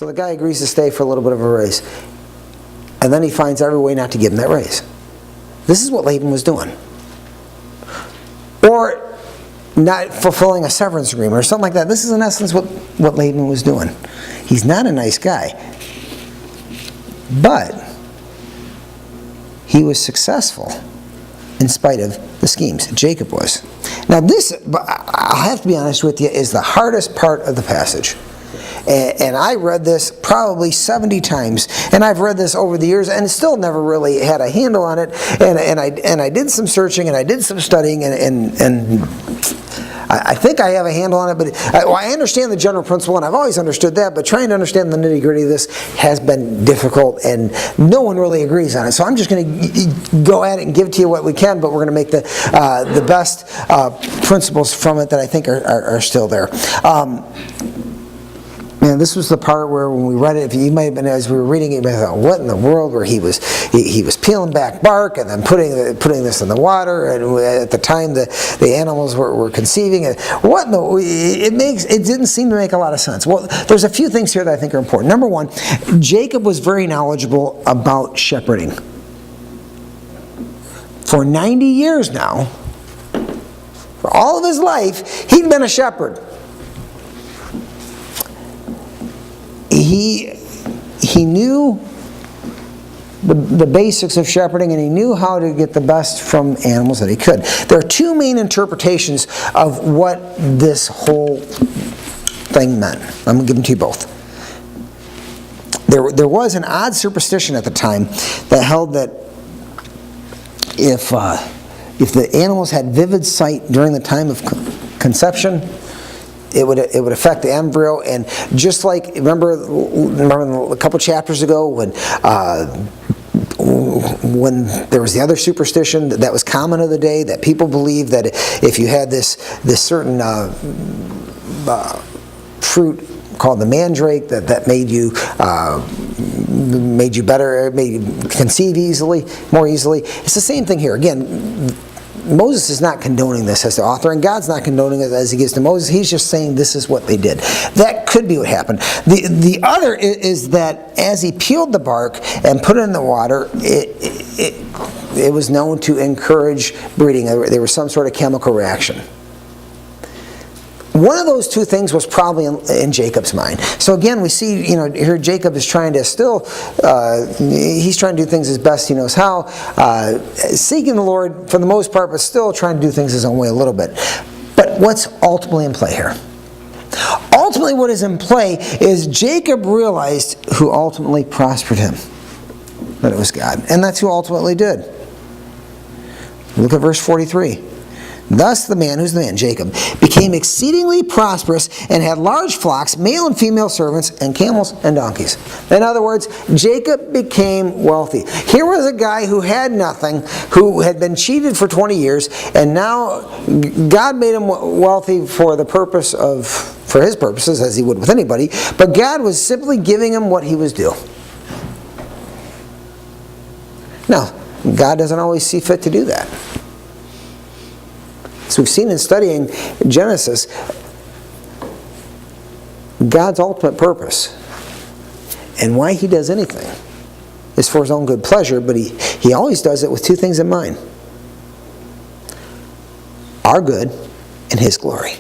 So the guy agrees to stay for a little bit of a raise. And then he finds every way not to give him that raise. This is what Laban was doing. Or not fulfilling a severance agreement or something like that. This is in essence what Laban was doing. He's not a nice guy. But he was successful in spite of the schemes. Jacob was. Now this, I'll have to be honest with you, is the hardest part of the passage. And I read this probably 70 times, and I've read this over the years, and still never really had a handle on it. And I did some searching, and I did some studying, and I think I have a handle on it. But I understand the general principle, and I've always understood that. But trying to understand the nitty-gritty of this has been difficult, and no one really agrees on it. So I'm just going to go at it and give to you what we can, but we're going to make the best principles from it that I think are still there. Man, this was the part where when we read it, you might have been, as we were reading it, you might have thought, what in the world, where he was peeling back bark and then putting this in the water, and at the time the animals were conceiving. And what in the, it didn't seem to make a lot of sense. Well, there's a few things here that I think are important. Number one, Jacob was very knowledgeable about shepherding. For 90 years now, for all of his life, he'd been a shepherd. He knew the basics of shepherding, and he knew how to get the best from animals that he could. There are two main interpretations of what this whole thing meant. I'm going to give them to you both. There was an odd superstition at the time that held that if the animals had vivid sight during the time of conception, it would affect the embryo. And just like remember a couple chapters ago when there was the other superstition that was common of the day, that people believed that if you had this certain fruit called the mandrake that made you better, made you conceive more easily. It's the same thing here. Again, Moses is not condoning this as the author, and God's not condoning it as he gives to Moses. He's just saying this is what they did. That could be what happened. The other is that as he peeled the bark and put it in the water, it was known to encourage breeding. There was some sort of chemical reaction. One of those two things was probably in Jacob's mind. So again, we see, here Jacob is trying to still, he's trying to do things as best he knows how, seeking the Lord for the most part, but still trying to do things his own way a little bit. But what's ultimately in play here? Ultimately what is in play is Jacob realized who ultimately prospered him. That it was God. And that's who ultimately did. Look at verse 43. Thus the man, who's the man? Jacob, became exceedingly prosperous and had large flocks, male and female servants, and camels and donkeys. In other words, Jacob became wealthy. Here was a guy who had nothing, who had been cheated for 20 years, and now God made him wealthy for his purposes, as he would with anybody, but God was simply giving him what he was due. Now, God doesn't always see fit to do that. As we've seen in studying Genesis, God's ultimate purpose and why he does anything is for his own good pleasure, but he always does it with two things in mind: our good and his glory.